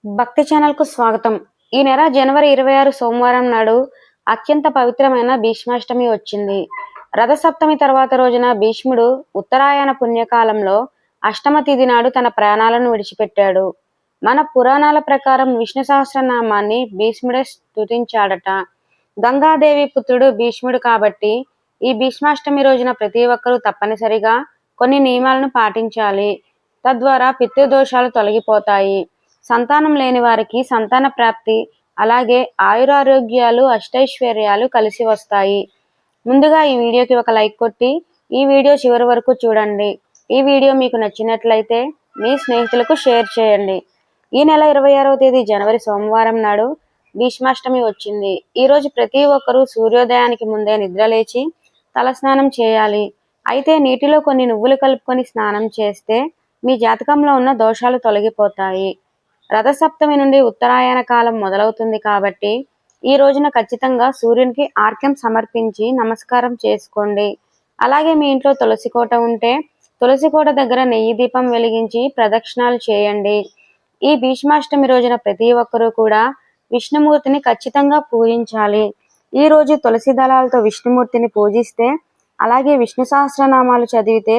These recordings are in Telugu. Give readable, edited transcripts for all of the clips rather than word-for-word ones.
భక్తి ఛానల్‌కు స్వాగతం. ఈ నెల జనవరి 26 సోమవారం నాడు అత్యంత పవిత్రమైన భీష్మాష్టమి వచ్చింది. రథసప్తమి తర్వాత రోజున భీష్ముడు ఉత్తరాయణ పుణ్యకాలంలో అష్టమ తిథి నాడు తన ప్రాణాలను విడిచిపెట్టాడు. మన పురాణాల ప్రకారం విష్ణు సహస్రనామాన్ని భీష్ముడే స్తుతించాడట. గంగాదేవి పుత్రుడు భీష్ముడు కాబట్టి ఈ భీష్మాష్టమి రోజున ప్రతి ఒక్కరూ తప్పనిసరిగా కొన్ని నియమాలను పాటించాలి. తద్వారా పితృదోషాలు తొలగిపోతాయి. సంతానం లేని వారికి సంతాన ప్రాప్తి, అలాగే ఆయురారోగ్యాలు, అష్టైశ్వర్యాలు కలిసి వస్తాయి. ముందుగా ఈ వీడియోకి ఒక లైక్ కొట్టి ఈ వీడియో చివరి వరకు చూడండి. ఈ వీడియో మీకు నచ్చినట్లయితే మీ స్నేహితులకు షేర్ చేయండి. ఈ నెల 26వ తేదీ జనవరి సోమవారం నాడు భీష్మాష్టమి వచ్చింది. ఈరోజు ప్రతి ఒక్కరూ సూర్యోదయానికి ముందే నిద్రలేచి తలస్నానం చేయాలి. అయితే నీటిలో కొన్ని నువ్వులు కలుపుకొని స్నానం చేస్తే మీ జాతకంలో ఉన్న దోషాలు తొలగిపోతాయి. రథసప్తమి నుండి ఉత్తరాయణ కాలం మొదలవుతుంది కాబట్టి ఈ రోజున ఖచ్చితంగా సూర్యునికి ఆర్ఘ్యం సమర్పించి నమస్కారం చేసుకోండి. అలాగే మీ ఇంట్లో తులసి కోట ఉంటే తులసి కోట దగ్గర నెయ్యి దీపం వెలిగించి ప్రదక్షిణాలు చేయండి. ఈ భీష్మాష్టమి రోజున ప్రతి ఒక్కరూ కూడా విష్ణుమూర్తిని ఖచ్చితంగా పూజించాలి. ఈ రోజు తులసి దళాలతో విష్ణుమూర్తిని పూజిస్తే, అలాగే విష్ణు సహస్రనామాలు చదివితే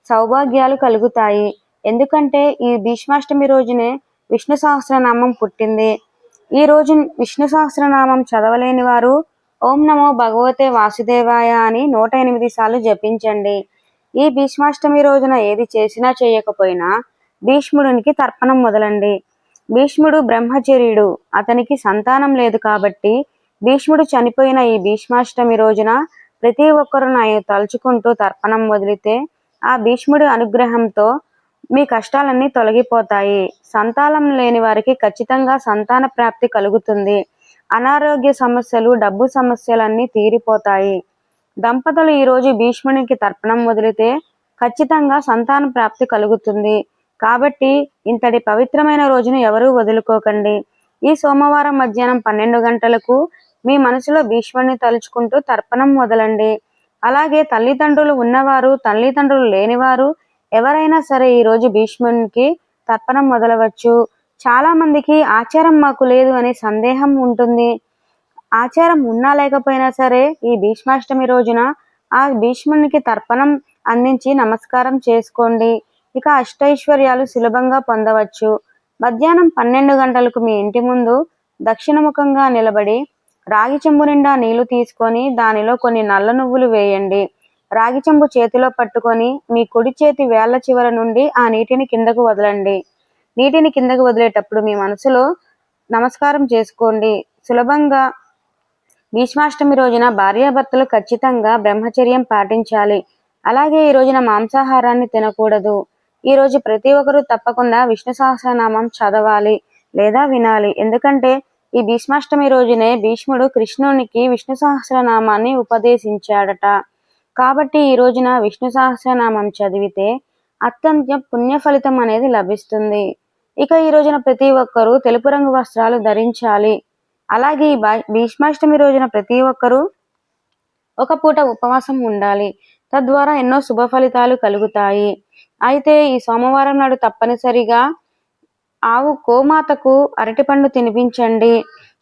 సౌభాగ్యాలు కలుగుతాయి. ఎందుకంటే ఈ భీష్మాష్టమి రోజునే విష్ణు సహస్రనామం పుట్టింది. ఈ రోజు విష్ణు సహస్రనామం చదవలేని వారు ఓం నమో భగవతే వాసుదేవాయ అని 108 సార్లు జపించండి. ఈ భీష్మాష్టమి రోజున ఏది చేసినా చేయకపోయినా భీష్ముడికి తర్పణం మొదలండి. భీష్ముడు బ్రహ్మచర్యుడు, అతనికి సంతానం లేదు కాబట్టి భీష్ముడు చనిపోయిన ఈ భీష్మాష్టమి రోజున ప్రతి ఒక్కరూ తలుచుకుంటూ తర్పణం వదిలితే ఆ భీష్ముడి అనుగ్రహంతో మీ కష్టాలన్నీ తొలగిపోతాయి. సంతానం లేని వారికి ఖచ్చితంగా సంతాన ప్రాప్తి కలుగుతుంది. అనారోగ్య సమస్యలు, డబ్బు సమస్యలన్నీ తీరిపోతాయి. దంపతులు ఈరోజు భీష్మునికి తర్పణం వదిలితే ఖచ్చితంగా సంతాన ప్రాప్తి కలుగుతుంది. కాబట్టి ఇంతటి పవిత్రమైన రోజును ఎవరూ వదులుకోకండి. ఈ సోమవారం మధ్యాహ్నం 12 గంటలకు మీ మనసులో భీష్ముడిని తలుచుకుంటూ తర్పణం వదలండి. అలాగే తల్లిదండ్రులు ఉన్నవారు, తల్లిదండ్రులు లేనివారు ఎవరైనా సరే ఈరోజు భీష్మునికి తర్పణం మొదలవచ్చు. చాలా మందికి ఆచారం మాకు లేదు అనే సందేహం ఉంటుంది. ఆచారం ఉన్నా లేకపోయినా సరే ఈ భీష్మాష్టమి రోజున ఆ భీష్మునికి తర్పణం అందించి నమస్కారం చేసుకోండి. ఇక అష్టైశ్వర్యాలు సులభంగా పొందవచ్చు. మధ్యాహ్నం 12 గంటలకు మీ ఇంటి ముందు దక్షిణముఖంగా నిలబడి రాగి చెంబు నిండా నీళ్లు తీసుకొని దానిలో కొన్ని నల్ల నువ్వులు వేయండి. రాగి చెంబు చేతిలో పట్టుకొని మీ కుడి చేతి వేళ్ల చివర నుండి ఆ నీటిని కిందకు వదలండి. నీటిని కిందకు వదిలేటప్పుడు మీ మనసులో నమస్కారం చేసుకోండి. సులభంగా భీష్మాష్టమి రోజున భార్యాభర్తలు ఖచ్చితంగా బ్రహ్మచర్యం పాటించాలి. అలాగే ఈ రోజున మాంసాహారాన్ని తినకూడదు. ఈ రోజు ప్రతి ఒక్కరూ తప్పకుండా విష్ణు సహస్రనామం చదవాలి లేదా వినాలి. ఎందుకంటే ఈ భీష్మాష్టమి రోజునే భీష్ముడు కృష్ణునికి విష్ణు సహస్రనామాన్ని ఉపదేశించాడట. కాబట్టి ఈ రోజున విష్ణు సహస్రనామం చదివితే అత్యంత పుణ్య ఫలితం అనేది లభిస్తుంది. ఇక ఈ రోజున ప్రతి ఒక్కరూ తెలుపు రంగు వస్త్రాలు ధరించాలి. అలాగే ఈ భీష్మాష్టమి రోజున ప్రతి ఒక్కరూ ఒక పూట ఉపవాసం ఉండాలి. తద్వారా ఎన్నో శుభ ఫలితాలు కలుగుతాయి. అయితే ఈ సోమవారం నాడు తప్పనిసరిగా గోమాతకు అరటిపండు తినిపించండి.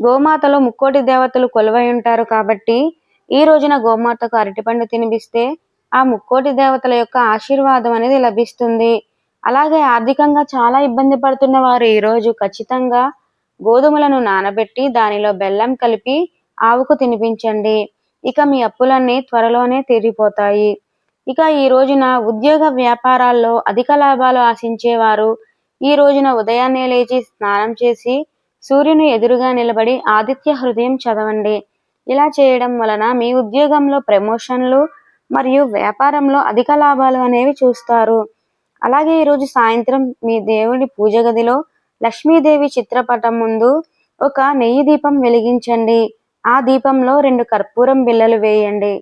గోమాతలో ముక్కోటి దేవతలు కొలువై ఉంటారు కాబట్టి ఈ రోజున గోమాతకు అరటిపండు తినిపిస్తే ఆ ముక్కోటి దేవతల యొక్క ఆశీర్వాదం అనేది లభిస్తుంది. అలాగే ఆర్థికంగా చాలా ఇబ్బంది పడుతున్న వారు ఈరోజు ఖచ్చితంగా గోధుమలను నానబెట్టి దానిలో బెల్లం కలిపి ఆవుకు తినిపించండి. ఇక మీ అప్పులన్నీ త్వరలోనే తీరిపోతాయి. ఇక ఈ రోజున ఉద్యోగ వ్యాపారాల్లో అధిక లాభాలు ఆశించేవారు ఈ రోజున ఉదయాన్నే లేచి స్నానం చేసి సూర్యుని ఎదురుగా నిలబడి ఆదిత్య హృదయం చదవండి. ఇలా చేయడం వలన మీ ఉద్యోగంలో ప్రమోషన్లు మరియు వ్యాపారంలో అధిక లాభాలు అనేవి చూస్తారు. అలాగే ఈరోజు సాయంత్రం మీ దేవుడి పూజ గదిలో లక్ష్మీదేవి చిత్రపటం ముందు ఒక నెయ్యి దీపం వెలిగించండి. ఆ దీపంలో 2 కర్పూరం బిళ్ళలు వేయండి.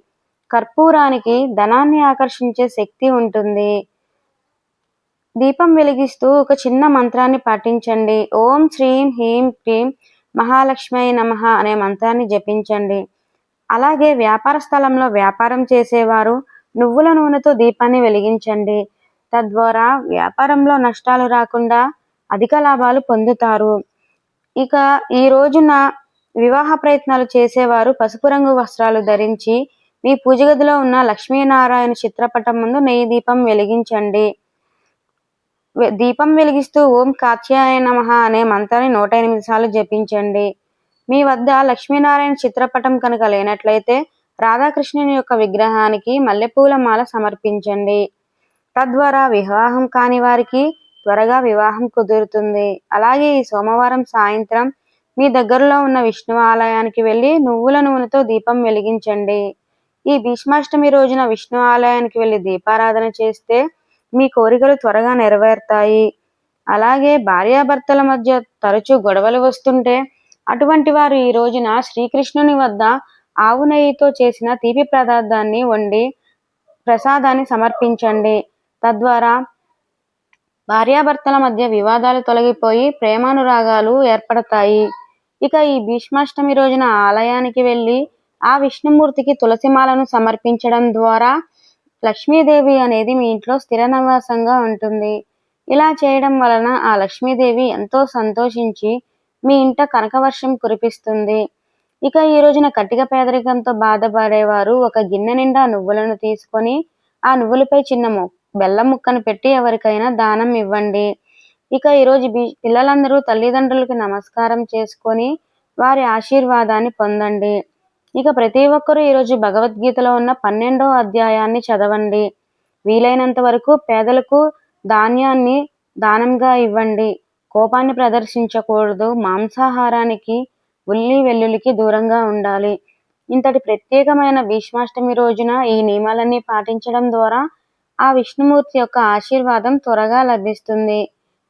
కర్పూరానికి ధనాన్ని ఆకర్షించే శక్తి ఉంటుంది. దీపం వెలిగిస్తూ ఒక చిన్న మంత్రాన్ని పఠించండి. ఓం శ్రీం హ్రీం క్రీం మహాలక్ష్మీ నమః అనే మంత్రాన్ని జపించండి. అలాగే వ్యాపార స్థలంలో వ్యాపారం చేసేవారు నువ్వుల నూనెతో దీపాన్ని వెలిగించండి. తద్వారా వ్యాపారంలో నష్టాలు రాకుండా అధిక లాభాలు పొందుతారు. ఇక ఈ రోజున వివాహ ప్రయత్నాలు చేసేవారు పసుపు రంగు వస్త్రాలు ధరించి మీ పూజ గదిలో ఉన్న లక్ష్మీనారాయణ చిత్రపటం ముందు నెయ్యి దీపం వెలిగించండి. దీపం వెలిగిస్తూ ఓం కాత్యాయ నమః అనే మంత్రాన్ని 108 సార్లు జపించండి. మీ వద్ద లక్ష్మీనారాయణ చిత్రపటం కనుక లేనట్లయితే రాధాకృష్ణుని యొక్క విగ్రహానికి మల్లెపూల మాల సమర్పించండి. తద్వారా వివాహం కాని వారికి త్వరగా వివాహం కుదురుతుంది. అలాగే ఈ సోమవారం సాయంత్రం మీ దగ్గరలో ఉన్న విష్ణు ఆలయానికి వెళ్ళి నువ్వుల నూనెతో దీపం వెలిగించండి. ఈ భీష్మాష్టమి రోజున విష్ణు ఆలయానికి వెళ్ళి దీపారాధన చేస్తే మీ కోరికలు త్వరగా నెరవేరుతాయి. అలాగే భార్యాభర్తల మధ్య తరచూ గొడవలు వస్తుంటే అటువంటి వారు ఈ రోజున శ్రీకృష్ణుని వద్ద ఆవు నెయ్యితో చేసిన తీపి పదార్థాన్ని వండి ప్రసాదాన్ని సమర్పించండి. తద్వారా భార్యాభర్తల మధ్య వివాదాలు తొలగిపోయి ప్రేమానురాగాలు ఏర్పడతాయి. ఇక ఈ భీష్మాష్టమి రోజున ఆలయానికి వెళ్ళి ఆ విష్ణుమూర్తికి తులసిమాలను సమర్పించడం ద్వారా లక్ష్మీదేవి అనేది మీ ఇంట్లో స్థిర నివాసంగా ఉంటుంది. ఇలా చేయడం వలన ఆ లక్ష్మీదేవి ఎంతో సంతోషించి మీ ఇంట కనకవర్షం కురిపిస్తుంది. ఇక ఈ రోజున కటిక పేదరికంతో బాధపడేవారు ఒక గిన్నె నిండా నువ్వులను తీసుకొని ఆ నువ్వులపై చిన్న బెల్లం ముక్కను పెట్టి ఎవరికైనా దానం ఇవ్వండి. ఇక ఈరోజు పిల్లలందరూ తల్లిదండ్రులకు నమస్కారం చేసుకొని వారి ఆశీర్వాదాన్ని పొందండి. ఇక ప్రతి ఒక్కరూ ఈరోజు భగవద్గీతలో ఉన్న 12వ అధ్యాయాన్ని చదవండి. వీలైనంత వరకు పేదలకు ధాన్యాన్ని దానంగా ఇవ్వండి. కోపాన్ని ప్రదర్శించకూడదు. మాంసాహారానికి ఉల్లి వెల్లుల్లికి దూరంగా ఉండాలి. ఇంతటి ప్రత్యేకమైన భీష్మాష్టమి రోజున ఈ నియమాలన్నీ పాటించడం ద్వారా ఆ విష్ణుమూర్తి యొక్క ఆశీర్వాదం త్వరగా లభిస్తుంది.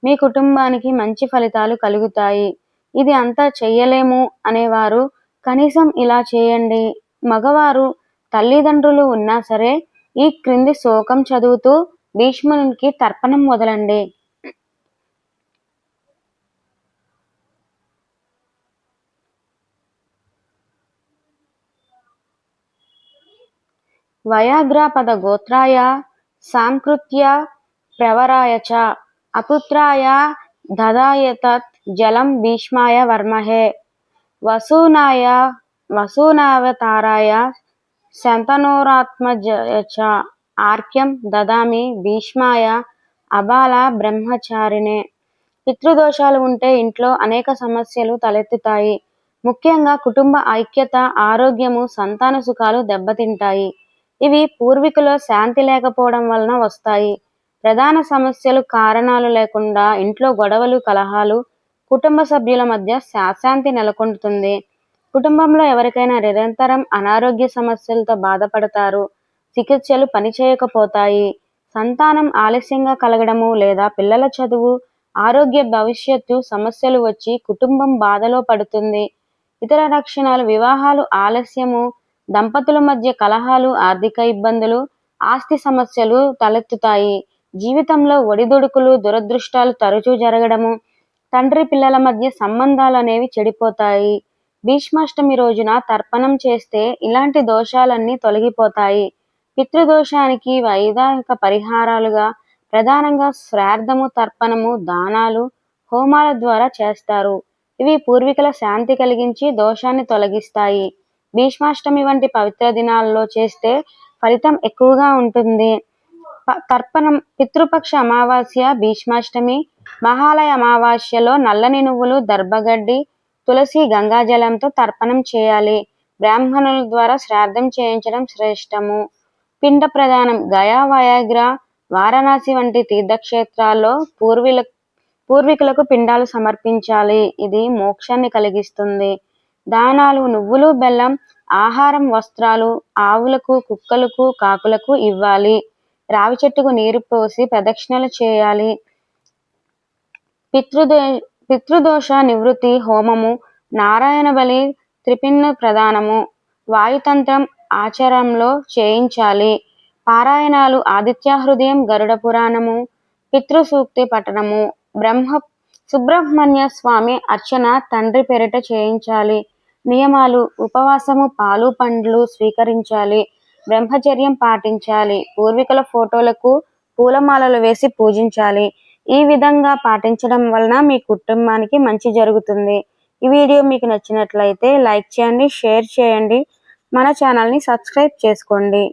మీ కుటుంబానికి మంచి ఫలితాలు కలుగుతాయి. ఇది అంతా చెయ్యలేము అనేవారు కనీసం ఇలా చేయండి. మగవారు తల్లిదండ్రులు ఉన్నా సరే ఈ క్రింది శ్లోకం చదువుతూ భీష్మునికి తర్పణం వదలండి. వయాగ్రాపద గోత్రాయ సాంకృత్య ప్రవరాయ చ అపుత్రాయ దదాయతత్ జలం భీష్మాయ వర్మహే వసూనావతారాయ శంతనోరాత్మజయ చ ఆర్క్యం దదామి భీష్మాయ అబాల బ్రహ్మచారిణే. పితృదోషాలు ఉంటే ఇంట్లో అనేక సమస్యలు తలెత్తుతాయి. ముఖ్యంగా కుటుంబ ఐక్యత, ఆరోగ్యము, సంతాన సుఖాలు దెబ్బతింటాయి. ఇవి పూర్వీకుల శాంతి లేకపోవడం వలన వస్తాయి. ప్రధాన సమస్యలు కారణాలు లేకుండా ఇంట్లో గొడవలు, కలహాలు, కుటుంబ సభ్యుల మధ్య అశాంతి నెలకొంటుంది. కుటుంబంలో ఎవరికైనా నిరంతరం అనారోగ్య సమస్యలతో బాధపడతారు. చికిత్సలు పనిచేయకపోతాయి. సంతానం ఆలస్యంగా కలగడము లేదా పిల్లల చదువు, ఆరోగ్య భవిష్యత్తు సమస్యలు వచ్చి కుటుంబం బాధలో పడుతుంది. ఇతర లక్షణాలు వివాహాలు ఆలస్యము, దంపతుల మధ్య కలహాలు, ఆర్థిక ఇబ్బందులు, ఆస్తి సమస్యలు తలెత్తుతాయి. జీవితంలో ఒడిదుడుకులు, దురదృష్టాలు తరచూ జరగడము, తండ్రి పిల్లల మధ్య సంబంధాలు అనేవి చెడిపోతాయి. భీష్మాష్టమి రోజున తర్పణం చేస్తే ఇలాంటి దోషాలన్నీ తొలగిపోతాయి. పితృదోషానికి వైవాహిక పరిహారాలుగా ప్రధానంగా శ్రాద్ధము, తర్పణము, దానాలు, హోమాల ద్వారా చేస్తారు. ఇవి పూర్వీకుల శాంతి కలిగించి దోషాన్ని తొలగిస్తాయి. భీష్మాష్టమి వంటి పవిత్ర దినాల్లో చేస్తే ఫలితం ఎక్కువగా ఉంటుంది. తర్పణం పితృపక్ష అమావాస్య, భీష్మాష్టమి, మహాలయ అమావాస్యలో నల్లని నువ్వులు, దర్భగడ్డి, తులసి, గంగాజలంతో తర్పణం చేయాలి. బ్రాహ్మణుల ద్వారా శ్రాద్ధం చేయించడం శ్రేష్టము. పిండ ప్రదానం గయా, వయాగ్ర, వారణాసి వంటి తీర్థక్షేత్రాల్లో పూర్వీకులకు పిండాలు సమర్పించాలి. ఇది మోక్షాన్ని కలిగిస్తుంది. దానాలు నువ్వులు, బెల్లం, ఆహారం, వస్త్రాలు ఆవులకు, కుక్కలకు, కాకులకు ఇవ్వాలి. రావి చెట్టుకు నీరు పోసి ప్రదక్షిణలు చేయాలి. పితృదోష నివృత్తి హోమము, నారాయణ బలి, త్రిపిన్న ప్రదానము, వాయుతంత్రం ఆచారంలో చేయించాలి. పారాయణాలు ఆదిత్య హృదయం, గరుడ పురాణము, పితృసూక్తి పఠనము, సుబ్రహ్మణ్య స్వామి అర్చన తండ్రి పేరిట చేయించాలి. నియమాలు ఉపవాసము, పాలు పండ్లు స్వీకరించాలి. బ్రహ్మచర్యం పాటించాలి. పూర్వీకుల ఫోటోలకు పూలమాలలు వేసి పూజించాలి. ఈ విధంగా పాటించడం వలన మీ కుటుంబానికి మంచి జరుగుతుంది. ఈ వీడియో మీకు నచ్చినట్లయితే లైక్ చేయండి, షేర్ చేయండి, మన ఛానల్ని సబ్స్క్రైబ్ చేసుకోండి.